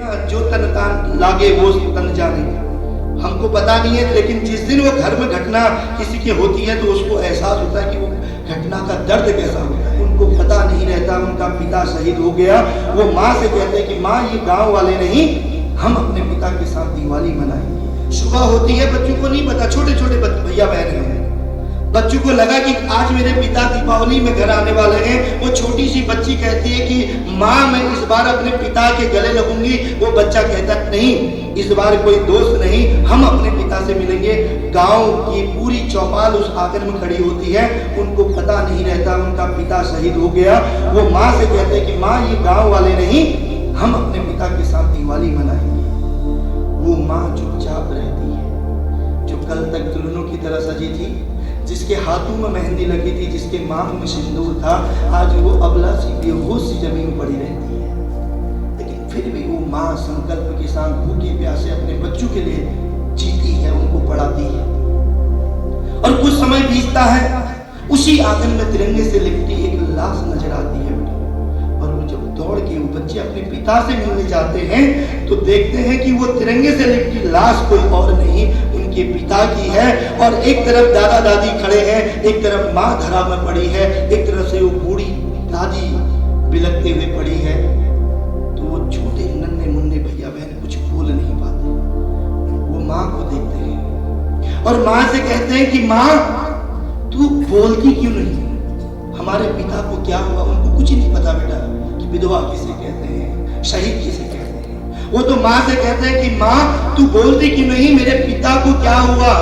ना जो तन तान लागे वो तन जाने। हमको पता नहीं है, लेकिन जिस दिन वो घर में घटना किसी की होती है तो उसको एहसास होता है कि वो घटना का दर्द कैसा होता है। उनको पता नहीं रहता उनका पिता शहीद हो गया। वो माँ से कहते हैं कि माँ ये गांव वाले नहीं, हम अपने पिता के साथ दिवाली मनाएंगे। सुबह होती है, बच्चों को नहीं पता, छोटे छोटे भैया बहन हैं, बच्चों को लगा कि आज मेरे पिता दीपावली में घर आने वाले हैं। वो छोटी सी बच्ची कहती है कि माँ मैं इस बार अपने पिता के गले लगूंगी। वो बच्चा कहता नहीं, इस बार कोई दोस्त नहीं, हम अपने पिता से मिलेंगे। गांव की पूरी चौपाल उस आंगन में खड़ी होती है। उनको पता नहीं रहता उनका पिता शहीद हो गया। वो माँ से कहते हैं कि माँ ये गांव वाले नहीं, हम अपने पिता के साथ दिवाली मनाएंगे। वो माँ चुपचाप रहती है जो कल तक दुल्हनों की तरह सजी थी, जिसके हाथों में मेहंदी लगी थी, जिसके मांग में सिंदूर था। आज वो अबला सी बेहोश सी जमीन पड़ी रहती है, लेकिन फिर भी वो माँ संकल्प के साथ भूखे प्यासे अपने बच्चों के लिए जीती है, उनको पढ़ाती है। और कुछ समय बीतता है, उसी आंगन में तिरंगे से लिपटी एक लाश नजर आती है। और वो जब दौड़ के वो बच्चे अपने पिता से मिलने जाते हैं तो देखते हैं कि वो तिरंगे से लिपटी लाश कोई और नहीं, उनके पिता की है। और एक तरफ दादा दादी खड़े हैं, एक तरफ माँ धरा में पड़ी है, एक तरफ से वो बूढ़ी दादी बिलखते हुए पड़ी है। तो वो छोटे नन्हे मुन्ने भैया बहन कुछ बोल नहीं पाते। वो माँ को देखते हैं और माँ से कहते हैं कि माँ तू बोलती क्यों नहीं, हमारे पिता को क्या हुआ। उनको कुछ नहीं पता बेटा कि विधवा किसे कहते हैं, शहीद किसे कहते हैं। वो तो माँ से कहते हैं कि माँ तू बोलती क्यों नहीं, मेरे पिता को क्या हुआ।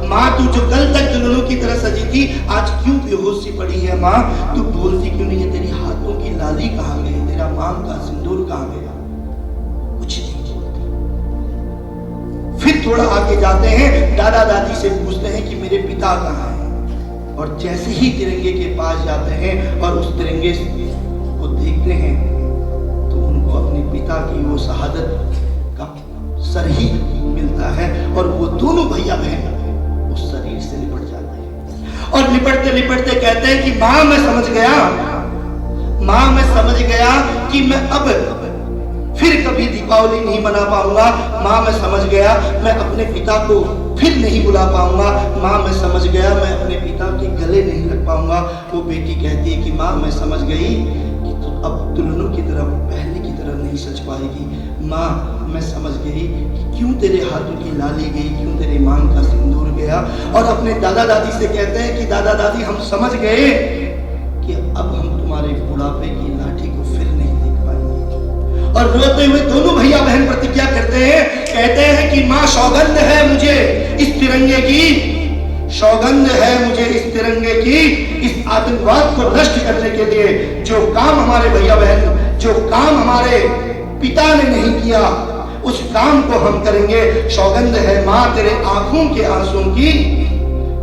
माँ तू जो कल तक दुल्हनों की तरह सजी थी आज क्यों बेहोश सी पड़ी है। माँ तू बोलती क्यों नहीं है, तेरी हाथों की लाली कहाँ गई, तेरा मांग का सिंदूर कहाँ गया। कुछ नहीं बोलती। फिर थोड़ा आगे जाते हैं, दादा दादी से पूछते हैं कि मेरे पिता कहाँ है। और जैसे ही तिरंगे के पास जाते हैं और उस तिरंगे को देखते हैं तो उनको अपने पिता की वो शहादत का सर ही मिलता है। और वो दोनों भैया बहन उस शरीर से लिपट जाते हैं और लिपटते लिपटते कहते हैं कि माँ मैं समझ गया, माँ मैं समझ गया कि मैं अब फिर कभी दीपावली नहीं मना पाऊंगा। माँ मैं समझ गया मैं अपने पिता को फिर नहीं बुला पाऊंगा। माँ मैं समझ गया मैं अपने पिता के गले नहीं लग पाऊंगा। वो बेटी कहती है कि माँ मैं समझ गई कि तू अब दुल्हनों की तरह पहले की तरह नहीं सज पाएगी। माँ मैं समझ गई कि क्यों तेरे हाथों की लाली गई, क्यों तेरे मांग का सिंदूर गया। और अपने दादा दादी से कहते हैं कि दादा दादी हम समझ गए कि अब हम तुम्हारे बुढ़ापे की लाठी को फिर नहीं देख पाएंगे। और रोते हुए दोनों भैया बहन प्रतिज्ञा करते हैं, कहते हैं कि माँ सौगंध है मुझे इस तिरंगे की, सौगंध है मुझे इस तिरंगे की, इस आतंकवाद को नष्ट करने के लिए जो काम हमारे भैया बहन, जो काम हमारे पिता ने नहीं किया उस काम को हम करेंगे। सौगंध है माँ तेरे आंखों के आंसू की,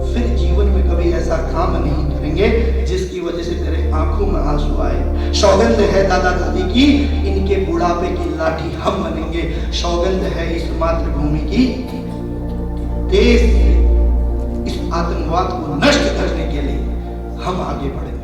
फिर जीवन में कभी ऐसा काम नहीं करेंगे जिसकी वजह से तेरे आंखों में आंसू आए। सौगंध है दादा दादी की, इनके बुढ़ापे की लाठी हम बनेंगे। सौगंध है इस मातृभूमि की, देश इस आतंकवाद को नष्ट करने के लिए हम आगे बढ़ेंगे।